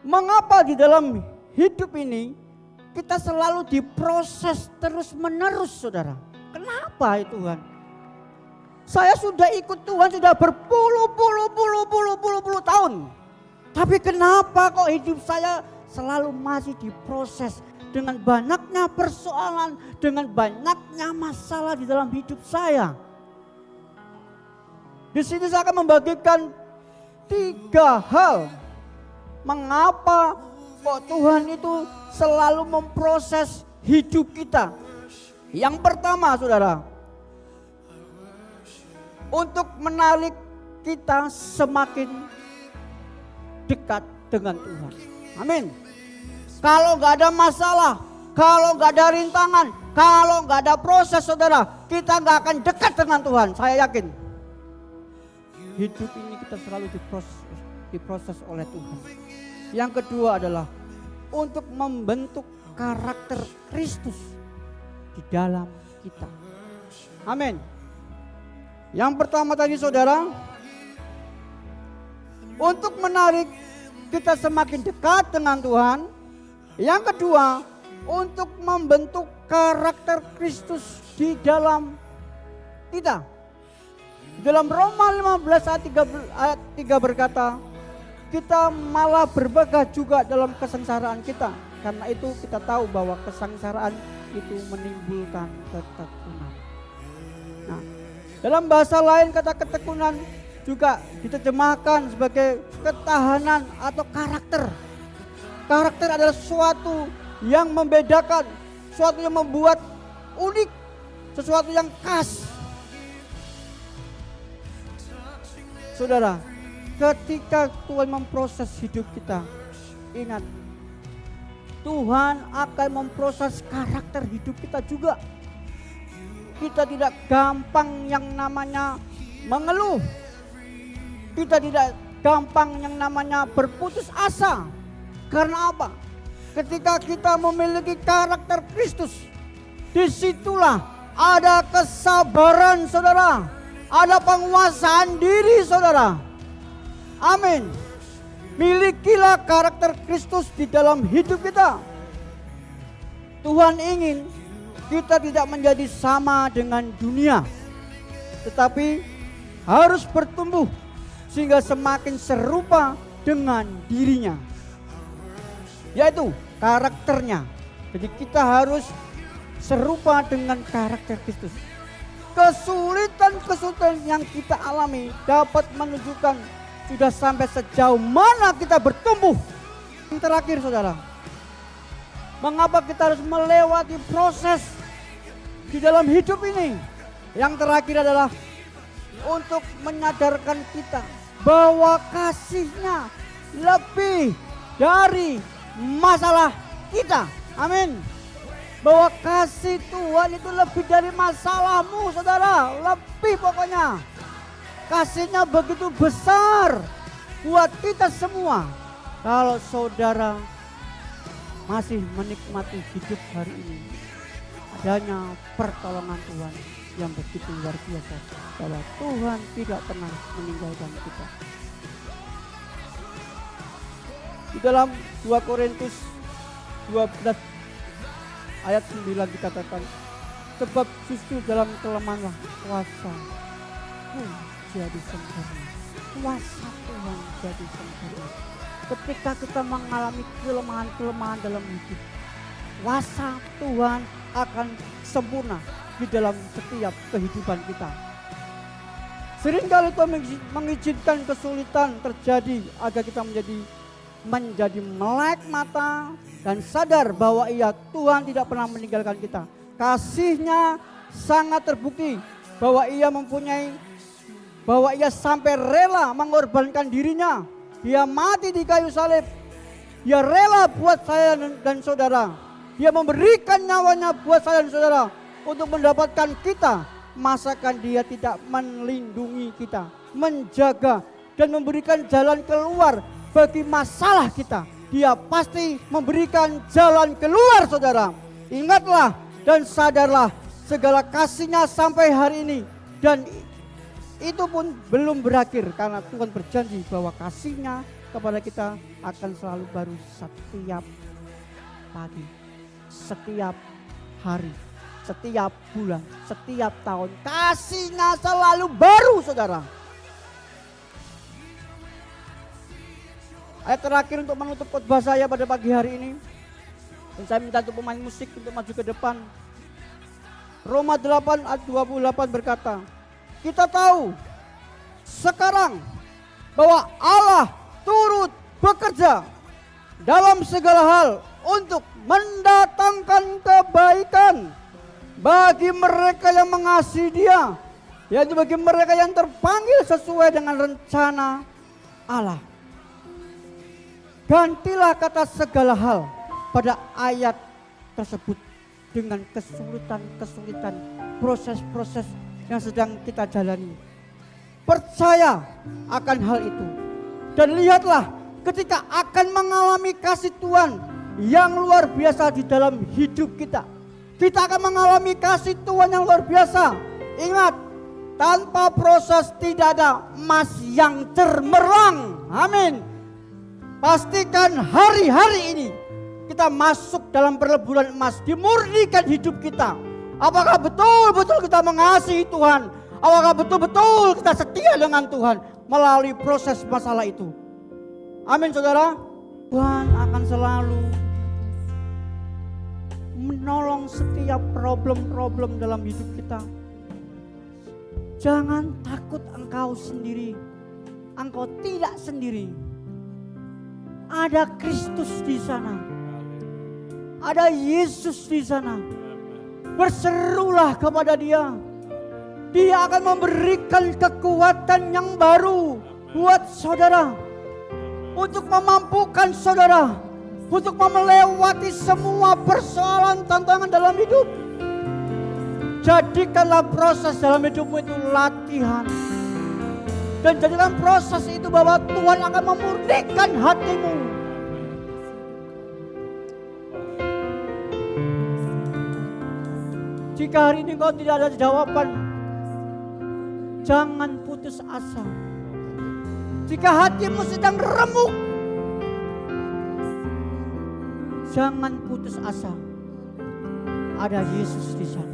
Mengapa di dalam hidup ini kita selalu diproses terus menerus, saudara? Kenapa itu Tuhan? Saya sudah ikut Tuhan sudah berpuluh-puluh tahun. Tapi kenapa kok hidup saya selalu masih diproses dengan banyaknya persoalan, dengan banyaknya masalah di dalam hidup saya? Di sini saya akan membagikan 3 hal. Mengapa kok Tuhan itu selalu memproses hidup kita? Yang pertama, saudara, untuk menarik kita semakin dekat dengan Tuhan. Amin. Kalau nggak ada masalah, kalau nggak ada rintangan, kalau nggak ada proses, saudara, kita nggak akan dekat dengan Tuhan. Saya yakin. Hidup ini kita selalu diproses oleh Tuhan. Yang kedua adalah untuk membentuk karakter Kristus di dalam kita. Amin. Yang pertama tadi, saudara, untuk menarik kita semakin dekat dengan Tuhan. Yang kedua, untuk membentuk karakter Kristus di dalam kita. Dalam Roma 15 ayat 3 berkata, kita malah berbahagia juga dalam kesengsaraan kita. Karena itu kita tahu bahwa kesengsaraan itu menimbulkan ketekunan. Nah, dalam bahasa lain kata ketekunan juga diterjemahkan sebagai ketahanan atau karakter. Karakter adalah sesuatu yang membedakan, sesuatu yang membuat unik, sesuatu yang khas. Saudara, ketika Tuhan memproses hidup kita, ingat, Tuhan akan memproses karakter hidup kita juga. Kita tidak gampang yang namanya mengeluh. Kita tidak gampang yang namanya berputus asa. Karena apa? Ketika kita memiliki karakter Kristus, disitulah ada kesabaran, saudara. Ada penguasaan diri, saudara. Amin. Milikilah karakter Kristus di dalam hidup kita. Tuhan ingin kita tidak menjadi sama dengan dunia, tetapi harus bertumbuh sehingga semakin serupa dengan dirinya, yaitu karakternya. Jadi kita harus serupa dengan karakter Kristus. Kesulitan-kesulitan yang kita alami dapat menunjukkan sudah sampai sejauh mana kita bertumbuh. Yang terakhir, saudara, mengapa kita harus melewati proses di dalam hidup ini? Yang terakhir adalah untuk menyadarkan kita bahwa kasih-Nya lebih dari masalah kita. Amin. Bahwa kasih Tuhan itu lebih dari masalahmu, saudara. Lebih pokoknya. Kasih-Nya begitu besar buat kita semua. Kalau saudara masih menikmati hidup hari ini, adanya pertolongan Tuhan yang begitu luar biasa. Bahwa Tuhan tidak pernah meninggalkan kita. Di dalam 2 Korintus 12 ayat 9 dikatakan, sebab justru dalam kelemahanlah kuasa-Ku jadi sempurna. Kuasa Tuhan jadi sempurna. Ketika kita mengalami kelemahan-kelemahan dalam hidup, kuasa Tuhan akan sempurna di dalam setiap kehidupan kita. Seringkali Tuhan mengizinkan kesulitan terjadi agar kita menjadi melek mata dan sadar bahwa Tuhan tidak pernah meninggalkan kita. Kasih-Nya sangat terbukti bahwa Ia sampai rela mengorbankan dirinya. Dia mati di kayu salib. Dia rela buat saya dan saudara. Dia memberikan nyawanya buat saya dan saudara untuk mendapatkan kita. Masakan Dia tidak melindungi kita, menjaga dan memberikan jalan keluar bagi masalah kita. Dia pasti memberikan jalan keluar, saudara. Ingatlah dan sadarlah segala kasih-Nya sampai hari ini. Dan itu pun belum berakhir karena Tuhan berjanji bahwa kasih-Nya kepada kita akan selalu baru setiap pagi, setiap hari, setiap bulan, setiap tahun. Kasih-Nya selalu baru, saudara. Ayat terakhir untuk menutup khotbah saya pada pagi hari ini. Dan saya minta untuk pemain musik untuk maju ke depan. Roma 8 ayat 28 berkata, kita tahu sekarang bahwa Allah turut bekerja dalam segala hal untuk mendatangkan kebaikan bagi mereka yang mengasihi Dia, yaitu bagi mereka yang terpanggil sesuai dengan rencana Allah. Gantilah kata segala hal pada ayat tersebut dengan kesulitan-kesulitan, proses-proses yang sedang kita jalani. Percaya akan hal itu. Dan lihatlah ketika akan mengalami kasih Tuhan yang luar biasa di dalam hidup kita. Kita akan mengalami kasih Tuhan yang luar biasa. Ingat, tanpa proses tidak ada emas yang cemerlang. Amin. Pastikan hari-hari ini kita masuk dalam perleburan emas, dimurnikan hidup kita. Apakah betul-betul kita mengasihi Tuhan? Apakah betul-betul kita setia dengan Tuhan melalui proses masalah itu? Amin, saudara. Tuhan akan selalu menolong setiap problem-problem dalam hidup kita. Jangan takut engkau sendiri. Engkau tidak sendiri. Ada Kristus di sana. Ada Yesus di sana. Berserulah kepada Dia. Dia akan memberikan kekuatan yang baru buat saudara. Untuk memampukan saudara. Untuk melewati semua persoalan tantangan dalam hidup. Jadikanlah proses dalam hidupmu itu latihan. Dan jadikan proses itu bahwa Tuhan akan memurnikan hatimu. Jika hari ini kau tidak ada jawaban, jangan putus asa. Jika hatimu sedang remuk, jangan putus asa. Ada Yesus di sana.